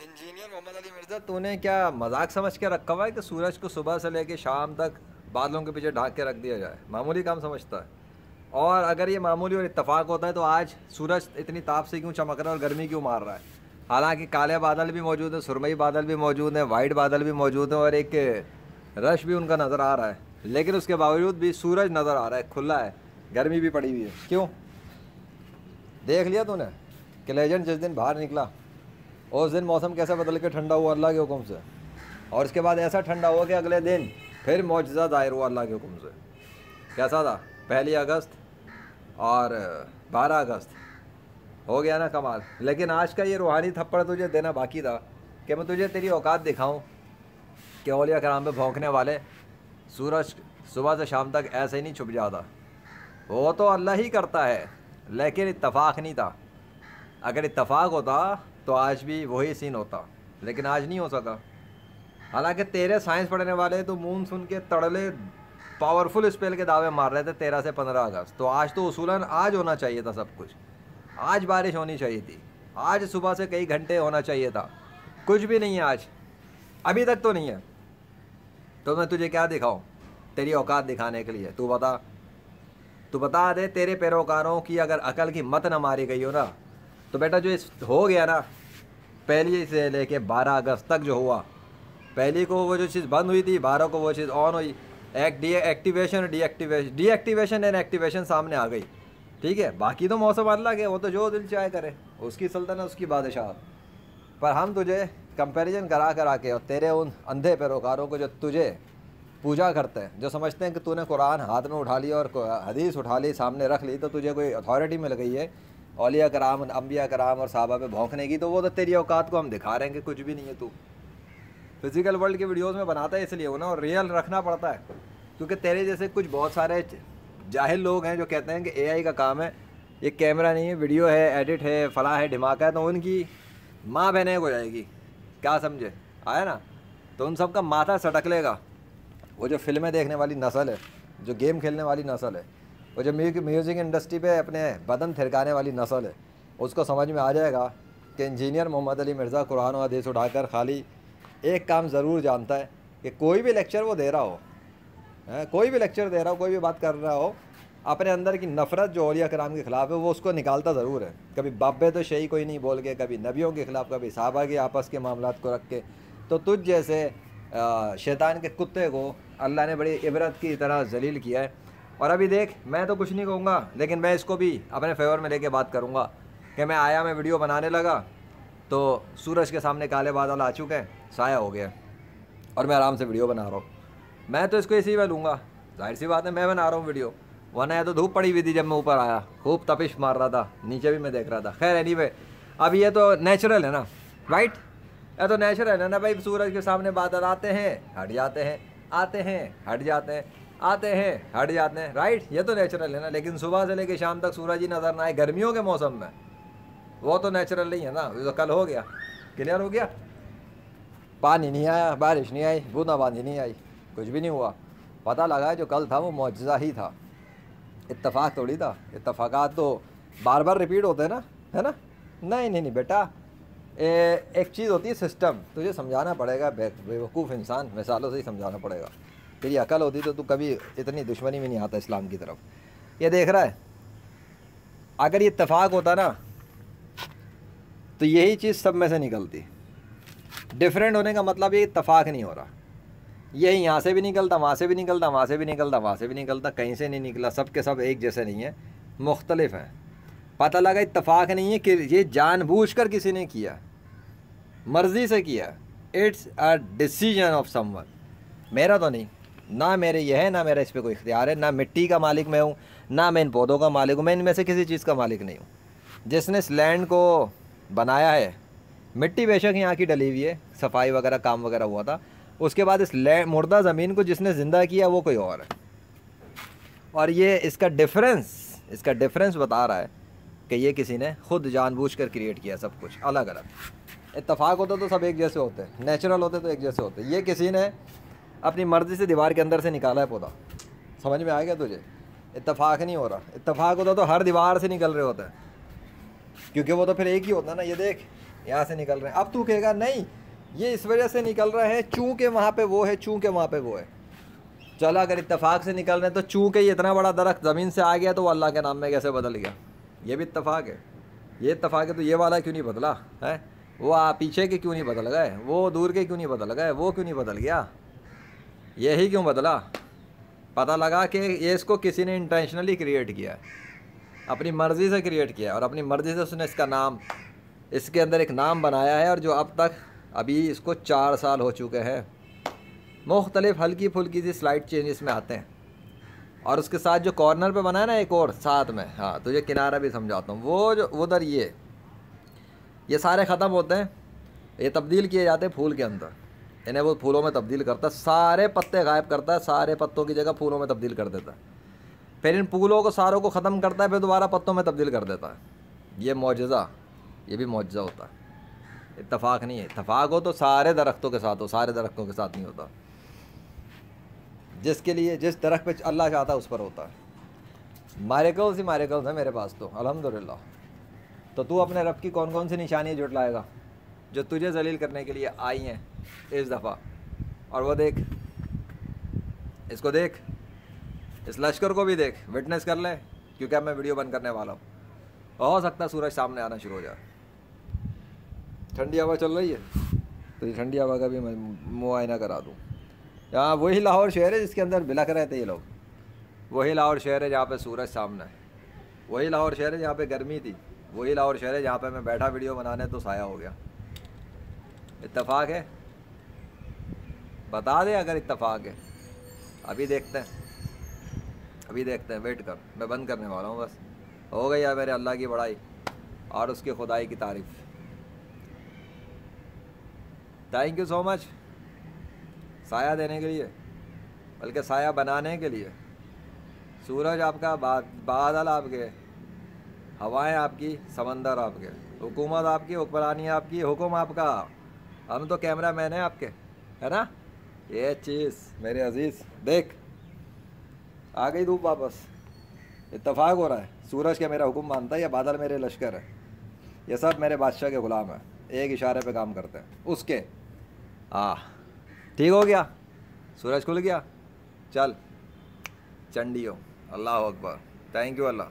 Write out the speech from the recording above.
Engineer Mohammad Ali Mirza, तूने क्या मजाक समझ के रखा हुआ है कि सूरज को सुबह से लेके शाम तक बादलों के पीछे ढाक के रख दिया जाए? मामूली काम समझता है? और अगर ये मामूली और इत्तेफाक होता है तो आज सूरज इतनी ताप से क्यों चमक रहा है और गर्मी क्यों मार रहा है? हालांकि काले बादल भी मौजूद हैं, सुरमई बादल भी मौजूद हैं, वाइट बादल भी मौजूद हैं और एक रश भी उनका नज़र आ रहा है, लेकिन उसके बावजूद भी सूरज नज़र आ रहा है, खुला है, गर्मी भी पड़ी हुई है। क्यों? देख लिया तूने कि लेजेंड जिस दिन बाहर निकला उस दिन मौसम कैसा बदल के ठंडा हुआ अल्लाह के हुक्म से, और उसके बाद ऐसा ठंडा हुआ कि अगले दिन फिर मौजज़ा दायर हुआ अल्लाह के हुक्म से। कैसा था? 1 अगस्त और 12 अगस्त हो गया ना कमाल। लेकिन आज का ये रूहानी थप्पड़ तुझे देना बाकी था कि मैं तुझे तेरी औकात दिखाऊं कि औलिया कराम पे भौंकने वाले सूरज सुबह से शाम तक ऐसे ही नहीं छुप जाता। वो तो अल्लाह ही करता है, लेकिन इत्तफाक नहीं था। अगर इत्तफाक होता तो आज भी वही सीन होता, लेकिन आज नहीं हो सका। हालांकि तेरे साइंस पढ़ने वाले तो मून सुन के तड़ले पावरफुल स्पेल के दावे मार रहे थे 13 से 15 अगस्त, तो आज तो उसूलन आज होना चाहिए था सब कुछ। आज बारिश होनी चाहिए थी, आज सुबह से कई घंटे होना चाहिए था। कुछ भी नहीं है आज, अभी तक तो नहीं है। तो मैं तुझे क्या दिखाऊं तेरी औकात दिखाने के लिए? तू बता दे, तेरे पैरोकारों की अगर अकल की मत न मारी गई हो ना, तो बेटा जो इस हो गया ना, पहली से लेके 12 अगस्त तक जो हुआ, पहली को वो जो चीज़ बंद हुई थी, 12 को वो चीज़ ऑन हुई। एक्टिवेशन डीएक्टिवेशन एंड एक्टिवेशन सामने आ गई। ठीक है, बाकी तो मौसम अलग है, वो तो जो दिल चाहे करे, उसकी सल्तनत उसकी बादशाह। पर हम तुझे कंपैरिजन करा के और तेरे उन अंधे पैरोकारों को जो तुझे पूजा करते हैं, जो समझते हैं कि तूने कुरान हाथ में उठा लिया और हदीस उठा ली, सामने रख ली, तो तुझे कोई अथॉरिटी मिल गई है औलिया कराम, अम्बिया कराम और साहबा पे भौंकने की, तो वो तो तेरी औकात को हम दिखा रहे हैं कि कुछ भी नहीं है। तू फिजिकल वर्ल्ड की वीडियोस में बनाता है इसलिए हो ना, और रियल रखना पड़ता है, क्योंकि तेरे जैसे कुछ बहुत सारे जाहिल लोग हैं जो कहते हैं कि एआई का काम है, ये कैमरा नहीं है, वीडियो है, एडिट है, फला है, ढिमाका है, तो उनकी माँ बहने हो जाएगी। क्या समझे? आया ना? तो उन सब का माथा सटक लेगा। वो जो फिल्में देखने वाली नस्ल है, जो गेम खेलने वाली नस्ल है, वो जो म्यूज़िक इंडस्ट्री पे अपने बदन थिरकाने वाली नस्ल है, उसको समझ में आ जाएगा कि इंजीनियर मोहम्मद अली मिर्ज़ा कुरान और हदीस उठाकर खाली एक काम ज़रूर जानता है कि कोई भी लेक्चर वो दे रहा हो, कोई भी लेक्चर दे रहा हो, कोई भी बात कर रहा हो, अपने अंदर की नफ़रत जो औलिया कराम के ख़िलाफ़ है वो उसको निकालता ज़रूर है। कभी बाबे तो शही कोई नहीं बोल के, कभी नबियों के ख़िलाफ़, कभी साहबा के आपस के मामलात को रख के। तो तुझ जैसे शैतान के कुत्ते को अल्लाह ने बड़ी इबरत की तरह जलील किया है। और अभी देख, मैं तो कुछ नहीं कहूँगा, लेकिन मैं इसको भी अपने फेवर में लेके बात करूँगा कि मैं वीडियो बनाने लगा तो सूरज के सामने काले बादल आ चुके हैं, साया हो गया, और मैं आराम से वीडियो बना रहा हूँ। मैं तो इसको इसी में लूँगा, जाहिर सी बात है, मैं बना रहा हूँ वीडियो, वरना या तो धूप पड़ी हुई थी जब मैं ऊपर आया, खूब तपिश मार रहा था, नीचे भी मैं देख रहा था। खैर एनीवे, अब ये तो नेचुरल है ना, राइट? या तो नेचुरल है ना भाई, सूरज के सामने बादल आते हैं, हट जाते हैं, आते हैं, हट जाते हैं, आते हैं, हट जाते हैं, राइट? ये तो नेचुरल है ना। लेकिन सुबह से लेकर शाम तक सूरज ही नज़र ना आए गर्मियों के मौसम में, वो तो नेचुरल नहीं है ना। वो तो कल हो गया, क्लियर हो गया, पानी नहीं आया, बारिश नहीं आई, बूंदाबांदी नहीं आई, कुछ भी नहीं हुआ। पता लगा जो कल था वो मौजज़ा ही था, इत्तफाक थोड़ी था। इत्तफाकात तो बार बार रिपीट होते हैं ना, है ना? नहीं नहीं नहीं बेटा, एक चीज़ होती है सिस्टम, तुझे समझाना पड़ेगा, बेवकूफ़ इंसान, मिसालों से ही समझाना पड़ेगा। तेरी अकल होती तो तू कभी इतनी दुश्मनी में नहीं आता इस्लाम की तरफ। ये देख रहा है, अगर ये इत्तफाक होता ना तो यही चीज़ सब में से निकलती। डिफरेंट होने का मतलब ये इत्तफाक नहीं हो रहा, यही यहाँ से भी निकलता, वहाँ से भी निकलता, वहाँ से भी निकलता, वहाँ से भी निकलता, कहीं से नहीं निकला। सब के सब एक जैसे नहीं है, मुख्तलिफ हैं। पता लगा इत्तफाक नहीं है कि ये जानबूझकर किसी ने किया, मर्ज़ी से किया। It's a decision of someone, मेरा तो नहीं, ना मेरे ये है, ना मेरा इस पर कोई इख्तियार है, ना मिट्टी का मालिक मैं हूँ, ना मैं इन पौधों का मालिक हूँ, मैं इनमें से किसी चीज़ का मालिक नहीं हूँ। जिसने इस लैंड को बनाया है, मिट्टी बेशक यहाँ की डली हुई है, सफाई वगैरह काम वगैरह हुआ था, उसके बाद इस मुर्दा ज़मीन को जिसने ज़िंदा किया वो कोई और है। और ये इसका डिफरेंस बता रहा है कि ये किसी ने खुद जानबूझकर क्रिएट किया, सब कुछ अलग अलग। इत्तफाक होता तो सब एक जैसे होते, नेचुरल होते तो एक जैसे होते। ये किसी ने अपनी मर्ज़ी से दीवार के अंदर से निकाला है पौधा। समझ में आ गया तुझे? इत्तफाक नहीं हो रहा। इत्तफाक होता तो हर दीवार से निकल रहे होते हैं, क्योंकि वो तो फिर एक ही होता ना। ये देख, यहाँ से निकल रहे हैं। अब तू कहेगा नहीं ये इस वजह से निकल रहे हैं चूँकि वहाँ पे वो है, चूँकि वहाँ पे वो है। चलो अगर इत्तेफाक से निकल रहे हैं तो चूँकि ये इतना बड़ा दरख्त ज़मीन से आ गया तो वो अल्लाह के नाम में कैसे बदल गया, ये भी इत्तेफाक है। ये इत्तेफाक है तो ये वाला क्यों नहीं बदला है, वो पीछे के क्यों नहीं बदल गए, वो दूर के क्यों नहीं बदल गए, वो क्यों नहीं बदल गया, यही क्यों बदला। पता लगा कि ये इसको किसी ने इंटेंशनली क्रिएट किया है, अपनी मर्ज़ी से क्रिएट किया है और अपनी मर्ज़ी से उसने इसका नाम, इसके अंदर एक नाम बनाया है। और जो अब तक अभी इसको 4 साल हो चुके हैं, मुख्तलिफ हल्की फुल्की सी स्लाइड चेंजेस में आते हैं। और उसके साथ जो कॉर्नर पे बना है ना एक और साथ में, हाँ तुझे किनारा भी समझाता हूँ, वो जो उधर ये सारे ख़त्म होते हैं, ये तब्दील किए जाते हैं फूल के अंदर, इन्हें वो फूलों में तब्दील करता है, सारे पत्ते गायब करता है, सारे पत्तों की जगह फूलों में तब्दील कर देता है, फिर इन फूलों को सारों को ख़त्म करता है, फिर दोबारा पत्तों में तब्दील कर देता है। ये मौजज़ा, ये भी मौजज़ा होता है, इत्तफाक नहीं है। इत्तफाक हो तो सारे दरख्तों के साथ हो, सारे दरख्तों के साथ नहीं होता। जिसके लिए जिस दरख्त पे अल्लाह चाहता है उस पर होता है। मारेकल्स ही मारेकल्स है मेरे पास तो अल्हम्दुलिल्लाह। तो तू अपने रब की कौन कौन सी निशानियाँ जुटलाएगा जो तुझे जलील करने के लिए आई हैं इस दफ़ा। और वो देख, इसको देख, इस लश्कर को भी देख, विटनेस कर ले, क्योंकि अब मैं वीडियो बंद करने वाला हूँ। हो सकता है सूरज सामने आना शुरू हो जाए। ठंडी हवा चल रही है तो ये ठंडी हवा का भी मैं मुआयना करा दूँ। यहाँ वही लाहौर शहर है जिसके अंदर बिलख रहे थे ये लोग, वही लाहौर शहर है जहाँ पे सूरज सामने है, वही लाहौर शहर है जहाँ पे गर्मी थी, वही लाहौर शहर है जहाँ पे मैं बैठा वीडियो बनाने तो साया हो गया। इत्तेफाक है, बता दे अगर इत्तेफाक है। अभी देखते हैं, अभी देखते हैं, वेट कर, मैं बंद करने वाला हूँ बस। हो गई है मेरे अल्लाह की बड़ाई और उसकी खुदाई की तारीफ़। थैंक यू सो मच साया देने के लिए, बल्कि साया बनाने के लिए। सूरज आपका, बादल आपके, हवाएं आपकी, समंदर आपके, हुकूमत आपकी, हुक्मरानी आपकी, हुक्म आपका, हम तो कैमरा मैन है आपके, है ना। ये चीज़ मेरे अजीज़ देख, आ गई धूप वापस। इत्तेफाक हो रहा है, सूरज के मेरा हुक्म मानता है, या बादल मेरे लश्कर है, ये सब मेरे बादशाह के ग़ुलाम हैं, एक इशारे पे काम करते हैं उसके। ठीक हो गया, सूरज खुल गया, चल चंडी हो। अल्लाह अकबर, थैंक यू अल्लाह।